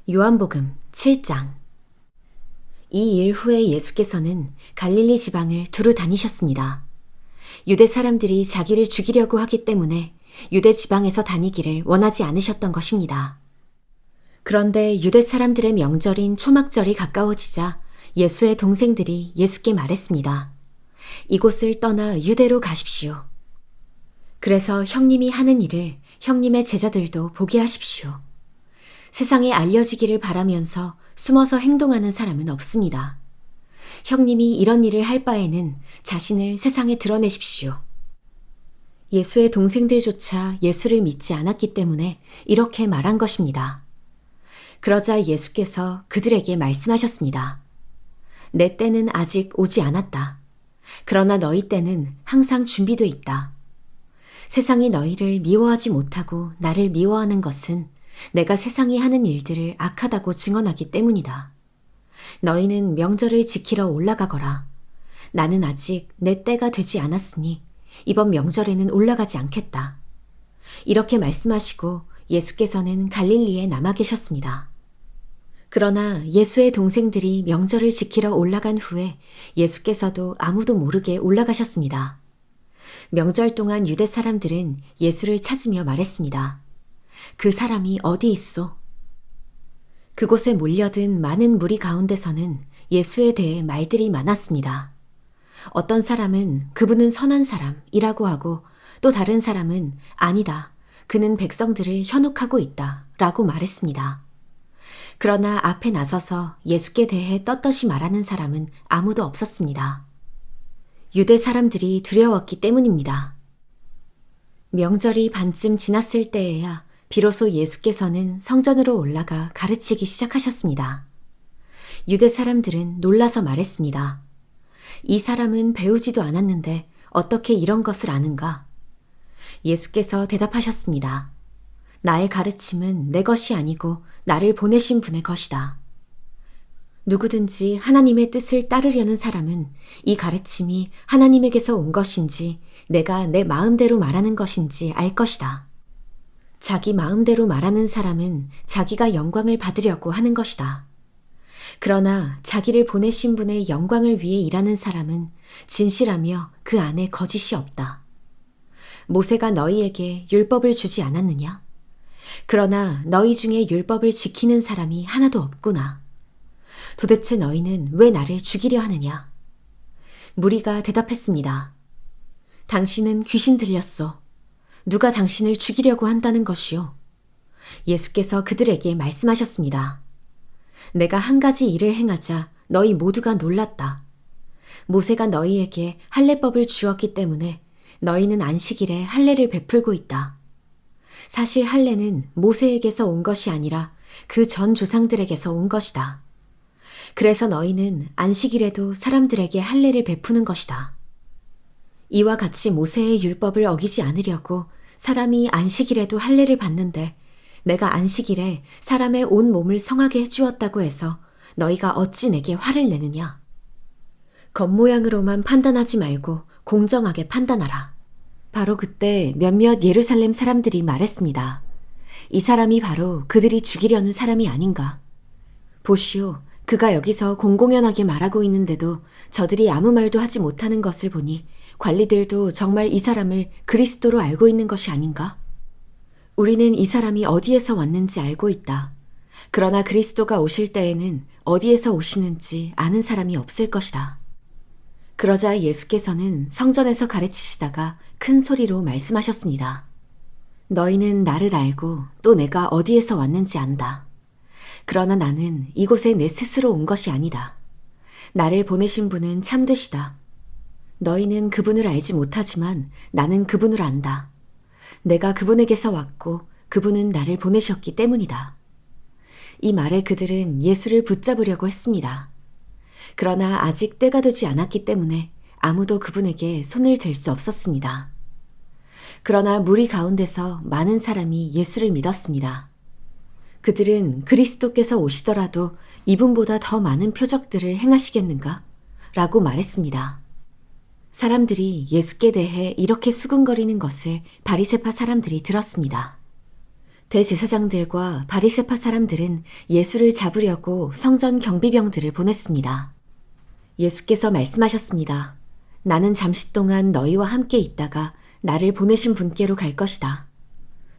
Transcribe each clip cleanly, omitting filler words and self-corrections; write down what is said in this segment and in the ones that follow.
요한복음 7장. 이 일 후에 예수께서는 갈릴리 지방을 두루 다니셨습니다. 유대 사람들이 자기를 죽이려고 하기 때문에 유대 지방에서 다니기를 원하지 않으셨던 것입니다. 그런데 유대 사람들의 명절인 초막절이 가까워지자 예수의 동생들이 예수께 말했습니다. 이곳을 떠나 유대로 가십시오. 그래서 형님이 하는 일을 형님의 제자들도 보게 하십시오. 세상에 알려지기를 바라면서 숨어서 행동하는 사람은 없습니다. 형님이 이런 일을 할 바에는 자신을 세상에 드러내십시오. 예수의 동생들조차 예수를 믿지 않았기 때문에 이렇게 말한 것입니다. 그러자 예수께서 그들에게 말씀하셨습니다. 내 때는 아직 오지 않았다. 그러나 너희 때는 항상 준비돼 있다. 세상이 너희를 미워하지 못하고 나를 미워하는 것은 내가 세상이 하는 일들을 악하다고 증언하기 때문이다. 너희는 명절을 지키러 올라가거라. 나는 아직 내 때가 되지 않았으니 이번 명절에는 올라가지 않겠다. 이렇게 말씀하시고 예수께서는 갈릴리에 남아 계셨습니다. 그러나 예수의 동생들이 명절을 지키러 올라간 후에 예수께서도 아무도 모르게 올라가셨습니다. 명절 동안 유대 사람들은 예수를 찾으며 말했습니다. 그 사람이 어디 있소? 그곳에 몰려든 많은 무리 가운데서는 예수에 대해 말들이 많았습니다. 어떤 사람은 그분은 선한 사람이라고 하고 또 다른 사람은 아니다. 그는 백성들을 현혹하고 있다 라고 말했습니다. 그러나 앞에 나서서 예수께 대해 떳떳이 말하는 사람은 아무도 없었습니다. 유대 사람들이 두려웠기 때문입니다. 명절이 반쯤 지났을 때에야 비로소 예수께서는 성전으로 올라가 가르치기 시작하셨습니다. 유대 사람들은 놀라서 말했습니다. 이 사람은 배우지도 않았는데 어떻게 이런 것을 아는가? 예수께서 대답하셨습니다. 나의 가르침은 내 것이 아니고 나를 보내신 분의 것이다. 누구든지 하나님의 뜻을 따르려는 사람은 이 가르침이 하나님에게서 온 것인지 내가 내 마음대로 말하는 것인지 알 것이다. 자기 마음대로 말하는 사람은 자기가 영광을 받으려고 하는 것이다. 그러나 자기를 보내신 분의 영광을 위해 일하는 사람은 진실하며 그 안에 거짓이 없다. 모세가 너희에게 율법을 주지 않았느냐? 그러나 너희 중에 율법을 지키는 사람이 하나도 없구나. 도대체 너희는 왜 나를 죽이려 하느냐? 무리가 대답했습니다. 당신은 귀신 들렸소. 누가 당신을 죽이려고 한다는 것이요? 예수께서 그들에게 말씀하셨습니다. 내가 한 가지 일을 행하자 너희 모두가 놀랐다. 모세가 너희에게 할례법을 주었기 때문에 너희는 안식일에 할례를 베풀고 있다. 사실 할례는 모세에게서 온 것이 아니라 그 전 조상들에게서 온 것이다. 그래서 너희는 안식일에도 사람들에게 할례를 베푸는 것이다. 이와 같이 모세의 율법을 어기지 않으려고 사람이 안식일에도 할례를 받는데 내가 안식일에 사람의 온 몸을 성하게 해주었다고 해서 너희가 어찌 내게 화를 내느냐? 겉모양으로만 판단하지 말고 공정하게 판단하라. 바로 그때 몇몇 예루살렘 사람들이 말했습니다. 이 사람이 바로 그들이 죽이려는 사람이 아닌가? 보시오, 그가 여기서 공공연하게 말하고 있는데도 저들이 아무 말도 하지 못하는 것을 보니 관리들도 정말 이 사람을 그리스도로 알고 있는 것이 아닌가? 우리는 이 사람이 어디에서 왔는지 알고 있다. 그러나 그리스도가 오실 때에는 어디에서 오시는지 아는 사람이 없을 것이다. 그러자 예수께서는 성전에서 가르치시다가 큰 소리로 말씀하셨습니다. 너희는 나를 알고 또 내가 어디에서 왔는지 안다. 그러나 나는 이곳에 내 스스로 온 것이 아니다. 나를 보내신 분은 참되시다. 너희는 그분을 알지 못하지만 나는 그분을 안다. 내가 그분에게서 왔고 그분은 나를 보내셨기 때문이다. 이 말에 그들은 예수를 붙잡으려고 했습니다. 그러나 아직 때가 되지 않았기 때문에 아무도 그분에게 손을 댈 수 없었습니다. 그러나 무리 가운데서 많은 사람이 예수를 믿었습니다. 그들은 그리스도께서 오시더라도 이분보다 더 많은 표적들을 행하시겠는가? 라고 말했습니다. 사람들이 예수께 대해 이렇게 수군거리는 것을 바리새파 사람들이 들었습니다. 대제사장들과 바리새파 사람들은 예수를 잡으려고 성전 경비병들을 보냈습니다. 예수께서 말씀하셨습니다. 나는 잠시 동안 너희와 함께 있다가 나를 보내신 분께로 갈 것이다.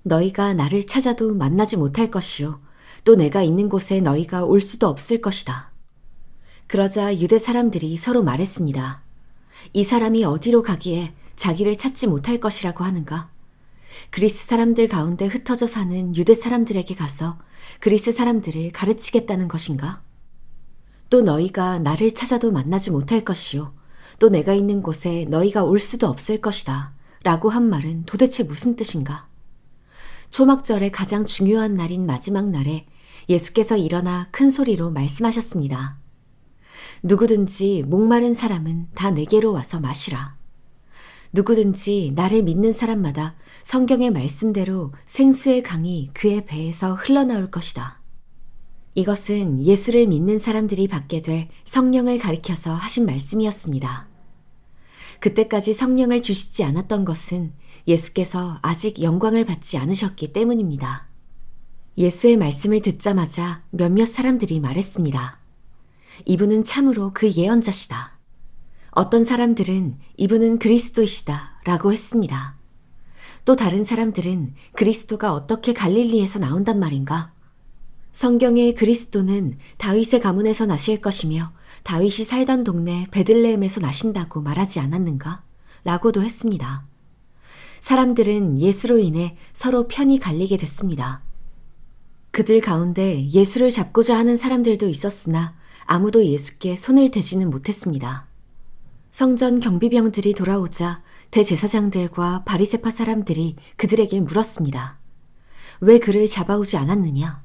너희가 나를 찾아도 만나지 못할 것이요. 또 내가 있는 곳에 너희가 올 수도 없을 것이다. 그러자 유대 사람들이 서로 말했습니다. 이 사람이 어디로 가기에 자기를 찾지 못할 것이라고 하는가? 그리스 사람들 가운데 흩어져 사는 유대 사람들에게 가서 그리스 사람들을 가르치겠다는 것인가? 또 너희가 나를 찾아도 만나지 못할 것이요. 또 내가 있는 곳에 너희가 올 수도 없을 것이다. 라고 한 말은 도대체 무슨 뜻인가? 초막절의 가장 중요한 날인 마지막 날에 예수께서 일어나 큰 소리로 말씀하셨습니다. 누구든지 목마른 사람은 다 내게로 와서 마시라. 누구든지 나를 믿는 사람마다 성경의 말씀대로 생수의 강이 그의 배에서 흘러나올 것이다. 이것은 예수를 믿는 사람들이 받게 될 성령을 가리켜서 하신 말씀이었습니다. 그때까지 성령을 주시지 않았던 것은 예수께서 아직 영광을 받지 않으셨기 때문입니다. 예수의 말씀을 듣자마자 몇몇 사람들이 말했습니다. 이분은 참으로 그 예언자시다. 어떤 사람들은 이분은 그리스도이시다 라고 했습니다. 또 다른 사람들은 그리스도가 어떻게 갈릴리에서 나온단 말인가? 성경의 그리스도는 다윗의 가문에서 나실 것이며 다윗이 살던 동네 베들레헴에서 나신다고 말하지 않았는가? 라고도 했습니다. 사람들은 예수로 인해 서로 편이 갈리게 됐습니다. 그들 가운데 예수를 잡고자 하는 사람들도 있었으나 아무도 예수께 손을 대지는 못했습니다. 성전 경비병들이 돌아오자 대제사장들과 바리새파 사람들이 그들에게 물었습니다. 왜 그를 잡아오지 않았느냐?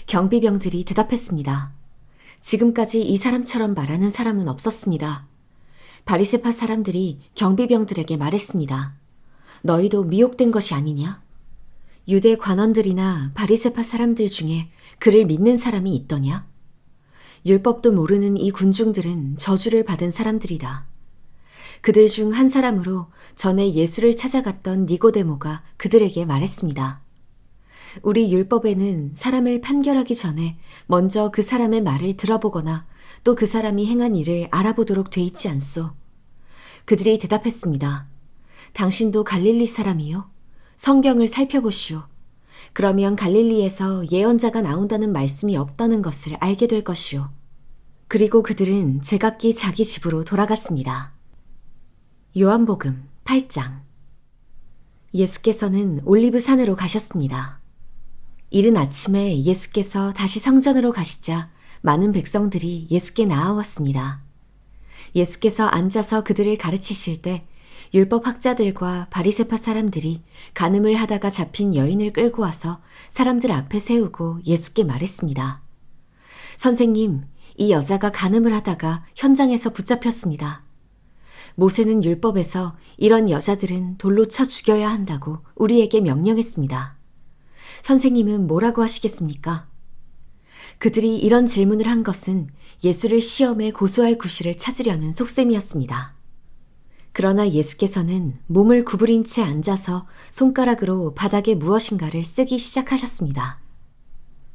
경비병들이 대답했습니다. 지금까지 이 사람처럼 말하는 사람은 없었습니다. 바리새파 사람들이 경비병들에게 말했습니다. 너희도 미혹된 것이 아니냐? 유대 관원들이나 바리새파 사람들 중에 그를 믿는 사람이 있더냐? 율법도 모르는 이 군중들은 저주를 받은 사람들이다. 그들 중 한 사람으로 전에 예수를 찾아갔던 니고데모가 그들에게 말했습니다. 우리 율법에는 사람을 판결하기 전에 먼저 그 사람의 말을 들어보거나 또 그 사람이 행한 일을 알아보도록 돼 있지 않소. 그들이 대답했습니다. 당신도 갈릴리 사람이요? 성경을 살펴보시오. 그러면 갈릴리에서 예언자가 나온다는 말씀이 없다는 것을 알게 될 것이오. 그리고 그들은 제각기 자기 집으로 돌아갔습니다. 요한복음 8장. 예수께서는 올리브 산으로 가셨습니다. 이른 아침에 예수께서 다시 성전으로 가시자 많은 백성들이 예수께 나아왔습니다. 예수께서 앉아서 그들을 가르치실 때 율법 학자들과 바리새파 사람들이 간음을 하다가 잡힌 여인을 끌고 와서 사람들 앞에 세우고 예수께 말했습니다. 선생님, 이 여자가 간음을 하다가 현장에서 붙잡혔습니다. 모세는 율법에서 이런 여자들은 돌로 쳐 죽여야 한다고 우리에게 명령했습니다. 선생님은 뭐라고 하시겠습니까? 그들이 이런 질문을 한 것은 예수를 시험에 고소할 구실을 찾으려는 속셈이었습니다. 그러나 예수께서는 몸을 구부린 채 앉아서 손가락으로 바닥에 무엇인가를 쓰기 시작하셨습니다.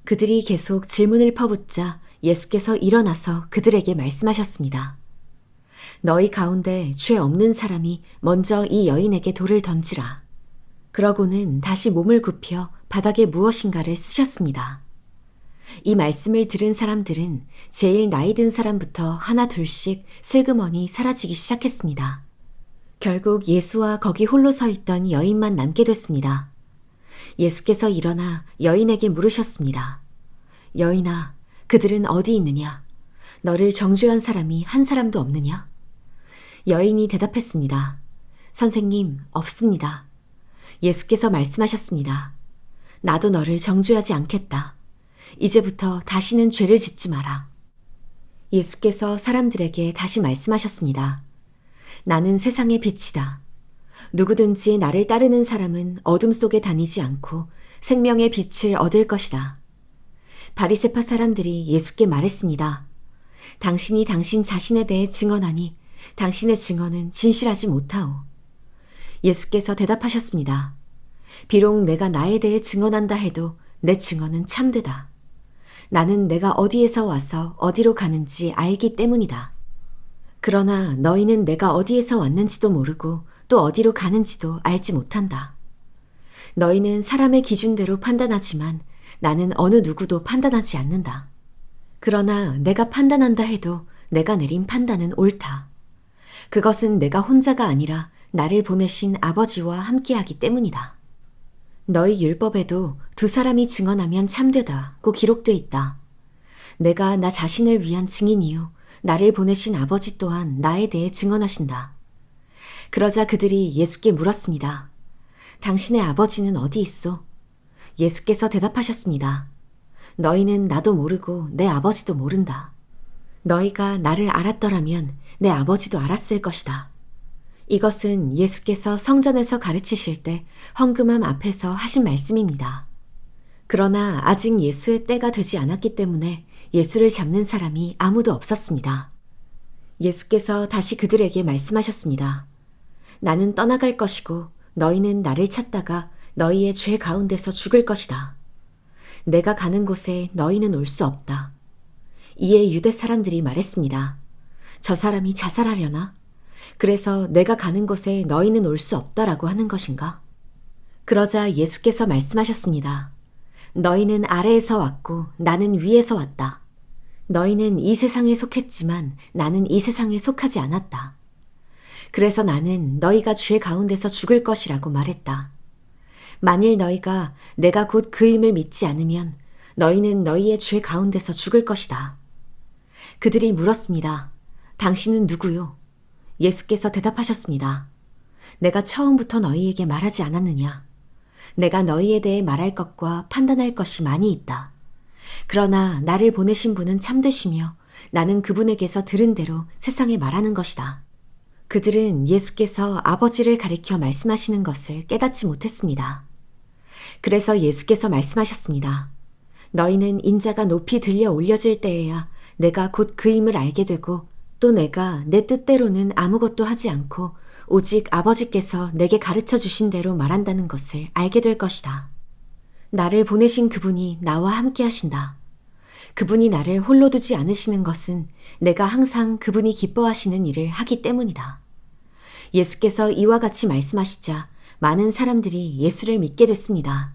그들이 계속 질문을 퍼붓자 예수께서 일어나서 그들에게 말씀하셨습니다. 너희 가운데 죄 없는 사람이 먼저 이 여인에게 돌을 던지라. 그러고는 다시 몸을 굽혀 바닥에 무엇인가를 쓰셨습니다. 이 말씀을 들은 사람들은 제일 나이 든 사람부터 하나 둘씩 슬그머니 사라지기 시작했습니다. 결국 예수와 거기 홀로 서 있던 여인만 남게 됐습니다. 예수께서 일어나 여인에게 물으셨습니다. 여인아, 그들은 어디 있느냐? 너를 정죄한 사람이 한 사람도 없느냐? 여인이 대답했습니다. 선생님, 없습니다. 예수께서 말씀하셨습니다. 나도 너를 정죄하지 않겠다. 이제부터 다시는 죄를 짓지 마라. 예수께서 사람들에게 다시 말씀하셨습니다. 나는 세상의 빛이다. 누구든지 나를 따르는 사람은 어둠 속에 다니지 않고 생명의 빛을 얻을 것이다. 바리새파 사람들이 예수께 말했습니다. 당신이 당신 자신에 대해 증언하니 당신의 증언은 진실하지 못하오. 예수께서 대답하셨습니다. 비록 내가 나에 대해 증언한다 해도 내 증언은 참되다. 나는 내가 어디에서 와서 어디로 가는지 알기 때문이다. 그러나 너희는 내가 어디에서 왔는지도 모르고 또 어디로 가는지도 알지 못한다. 너희는 사람의 기준대로 판단하지만 나는 어느 누구도 판단하지 않는다. 그러나 내가 판단한다 해도 내가 내린 판단은 옳다. 그것은 내가 혼자가 아니라 나를 보내신 아버지와 함께하기 때문이다. 너희 율법에도 두 사람이 증언하면 참되다고 기록돼 있다. 내가 나 자신을 위한 증인이요 나를 보내신 아버지 또한 나에 대해 증언하신다. 그러자 그들이 예수께 물었습니다. 당신의 아버지는 어디 있소? 예수께서 대답하셨습니다. 너희는 나도 모르고 내 아버지도 모른다. 너희가 나를 알았더라면 내 아버지도 알았을 것이다. 이것은 예수께서 성전에서 가르치실 때 헌금함 앞에서 하신 말씀입니다. 그러나 아직 예수의 때가 되지 않았기 때문에 예수를 잡는 사람이 아무도 없었습니다. 예수께서 다시 그들에게 말씀하셨습니다. 나는 떠나갈 것이고 너희는 나를 찾다가 너희의 죄 가운데서 죽을 것이다. 내가 가는 곳에 너희는 올 수 없다. 이에 유대 사람들이 말했습니다. 저 사람이 자살하려나? 그래서 내가 가는 곳에 너희는 올 수 없다라고 하는 것인가? 그러자 예수께서 말씀하셨습니다. 너희는 아래에서 왔고 나는 위에서 왔다. 너희는 이 세상에 속했지만 나는 이 세상에 속하지 않았다. 그래서 나는 너희가 죄 가운데서 죽을 것이라고 말했다. 만일 너희가 내가 곧 그임을 믿지 않으면 너희는 너희의 죄 가운데서 죽을 것이다. 그들이 물었습니다. 당신은 누구요? 예수께서 대답하셨습니다. 내가 처음부터 너희에게 말하지 않았느냐? 내가 너희에 대해 말할 것과 판단할 것이 많이 있다. 그러나 나를 보내신 분은 참되시며 나는 그분에게서 들은 대로 세상에 말하는 것이다. 그들은 예수께서 아버지를 가리켜 말씀하시는 것을 깨닫지 못했습니다. 그래서 예수께서 말씀하셨습니다. 너희는 인자가 높이 들려 올려질 때에야 내가 곧 그임을 알게 되고 또 내가 내 뜻대로는 아무것도 하지 않고 오직 아버지께서 내게 가르쳐 주신 대로 말한다는 것을 알게 될 것이다. 나를 보내신 그분이 나와 함께 하신다. 그분이 나를 홀로 두지 않으시는 것은 내가 항상 그분이 기뻐하시는 일을 하기 때문이다. 예수께서 이와 같이 말씀하시자 많은 사람들이 예수를 믿게 됐습니다.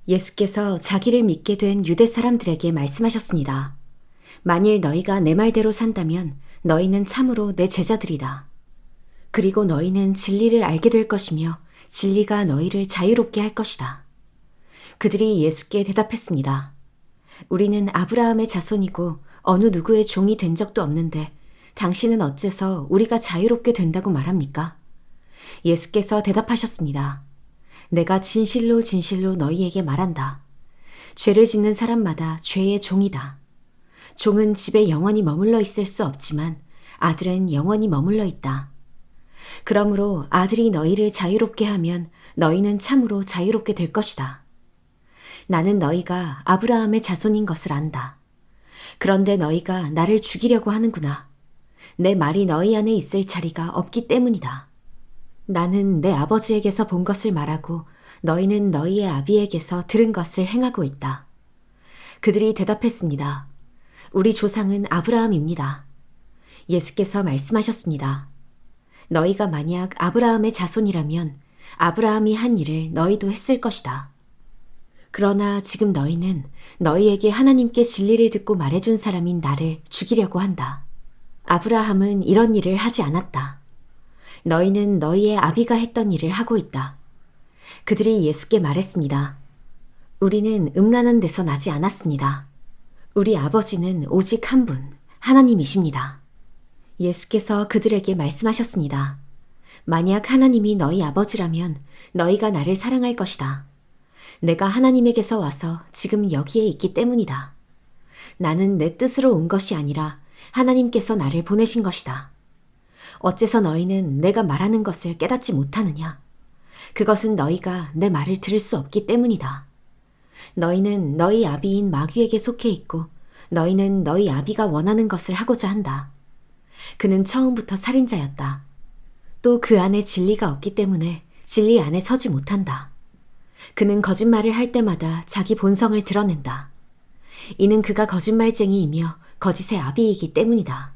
예수께서 자기를 믿게 된 유대 사람들에게 말씀하셨습니다. 만일 너희가 내 말대로 산다면 너희는 참으로 내 제자들이다. 그리고 너희는 진리를 알게 될 것이며 진리가 너희를 자유롭게 할 것이다. 그들이 예수께 대답했습니다. 우리는 아브라함의 자손이고 어느 누구의 종이 된 적도 없는데 당신은 어째서 우리가 자유롭게 된다고 말합니까? 예수께서 대답하셨습니다. 내가 진실로 진실로 너희에게 말한다. 죄를 짓는 사람마다 죄의 종이다. 종은 집에 영원히 머물러 있을 수 없지만 아들은 영원히 머물러 있다. 그러므로 아들이 너희를 자유롭게 하면 너희는 참으로 자유롭게 될 것이다. 나는 너희가 아브라함의 자손인 것을 안다. 그런데 너희가 나를 죽이려고 하는구나. 내 말이 너희 안에 있을 자리가 없기 때문이다. 나는 내 아버지에게서 본 것을 말하고 너희는 너희의 아비에게서 들은 것을 행하고 있다. 그들이 대답했습니다. 우리 조상은 아브라함입니다. 예수께서 말씀하셨습니다. 너희가 만약 아브라함의 자손이라면 아브라함이 한 일을 너희도 했을 것이다. 그러나 지금 너희는 너희에게 하나님께 진리를 듣고 말해준 사람인 나를 죽이려고 한다. 아브라함은 이런 일을 하지 않았다. 너희는 너희의 아비가 했던 일을 하고 있다. 그들이 예수께 말했습니다. 우리는 음란한 데서 나지 않았습니다. 우리 아버지는 오직 한 분, 하나님이십니다. 예수께서 그들에게 말씀하셨습니다. 만약 하나님이 너희 아버지라면 너희가 나를 사랑할 것이다. 내가 하나님에게서 와서 지금 여기에 있기 때문이다. 나는 내 뜻으로 온 것이 아니라 하나님께서 나를 보내신 것이다. 어째서 너희는 내가 말하는 것을 깨닫지 못하느냐? 그것은 너희가 내 말을 들을 수 없기 때문이다. 너희는 너희 아비인 마귀에게 속해 있고 너희는 너희 아비가 원하는 것을 하고자 한다. 그는 처음부터 살인자였다. 또 그 안에 진리가 없기 때문에 진리 안에 서지 못한다. 그는 거짓말을 할 때마다 자기 본성을 드러낸다. 이는 그가 거짓말쟁이이며 거짓의 아비이기 때문이다.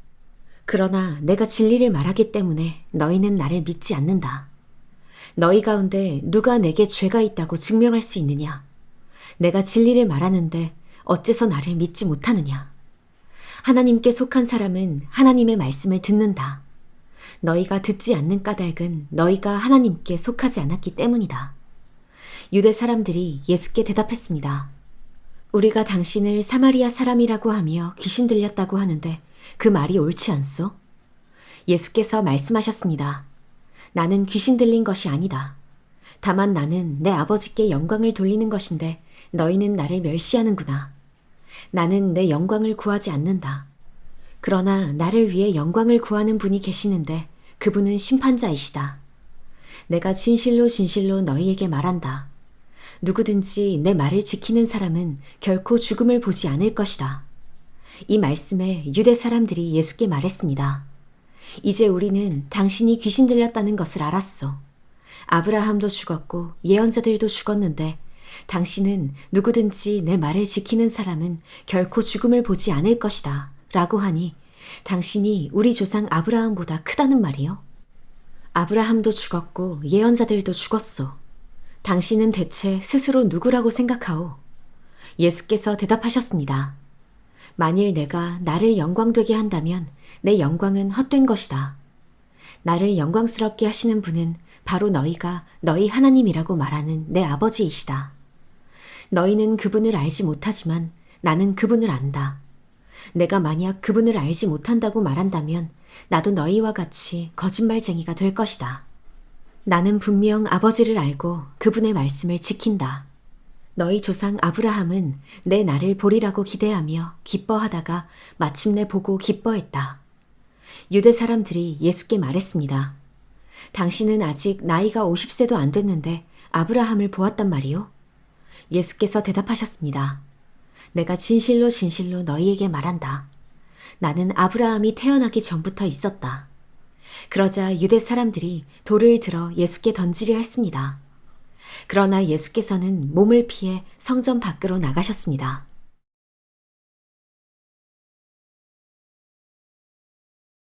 그러나 내가 진리를 말하기 때문에 너희는 나를 믿지 않는다. 너희 가운데 누가 내게 죄가 있다고 증명할 수 있느냐? 내가 진리를 말하는데 어째서 나를 믿지 못하느냐? 하나님께 속한 사람은 하나님의 말씀을 듣는다. 너희가 듣지 않는 까닭은 너희가 하나님께 속하지 않았기 때문이다. 유대 사람들이 예수께 대답했습니다. 우리가 당신을 사마리아 사람이라고 하며 귀신 들렸다고 하는데 그 말이 옳지 않소? 예수께서 말씀하셨습니다. 나는 귀신 들린 것이 아니다. 다만 나는 내 아버지께 영광을 돌리는 것인데 너희는 나를 멸시하는구나. 나는 내 영광을 구하지 않는다. 그러나 나를 위해 영광을 구하는 분이 계시는데 그분은 심판자이시다. 내가 진실로 진실로 너희에게 말한다. 누구든지 내 말을 지키는 사람은 결코 죽음을 보지 않을 것이다. 이 말씀에 유대 사람들이 예수께 말했습니다. 이제 우리는 당신이 귀신 들렸다는 것을 알았소. 아브라함도 죽었고 예언자들도 죽었는데 당신은 누구든지 내 말을 지키는 사람은 결코 죽음을 보지 않을 것이다. 라고 하니 당신이 우리 조상 아브라함보다 크다는 말이요? 아브라함도 죽었고 예언자들도 죽었소. 당신은 대체 스스로 누구라고 생각하오? 예수께서 대답하셨습니다. 만일 내가 나를 영광되게 한다면 내 영광은 헛된 것이다. 나를 영광스럽게 하시는 분은 바로 너희가 너희 하나님이라고 말하는 내 아버지이시다. 너희는 그분을 알지 못하지만 나는 그분을 안다. 내가 만약 그분을 알지 못한다고 말한다면 나도 너희와 같이 거짓말쟁이가 될 것이다. 나는 분명 아버지를 알고 그분의 말씀을 지킨다. 너희 조상 아브라함은 내 날을 보리라고 기대하며 기뻐하다가 마침내 보고 기뻐했다. 유대 사람들이 예수께 말했습니다. 당신은 아직 나이가 50세도 안 됐는데 아브라함을 보았단 말이요? 예수께서 대답하셨습니다. 내가 진실로 진실로 너희에게 말한다. 나는 아브라함이 태어나기 전부터 있었다. 그러자 유대 사람들이 돌을 들어 예수께 던지려 했습니다. 그러나 예수께서는 몸을 피해 성전 밖으로 나가셨습니다.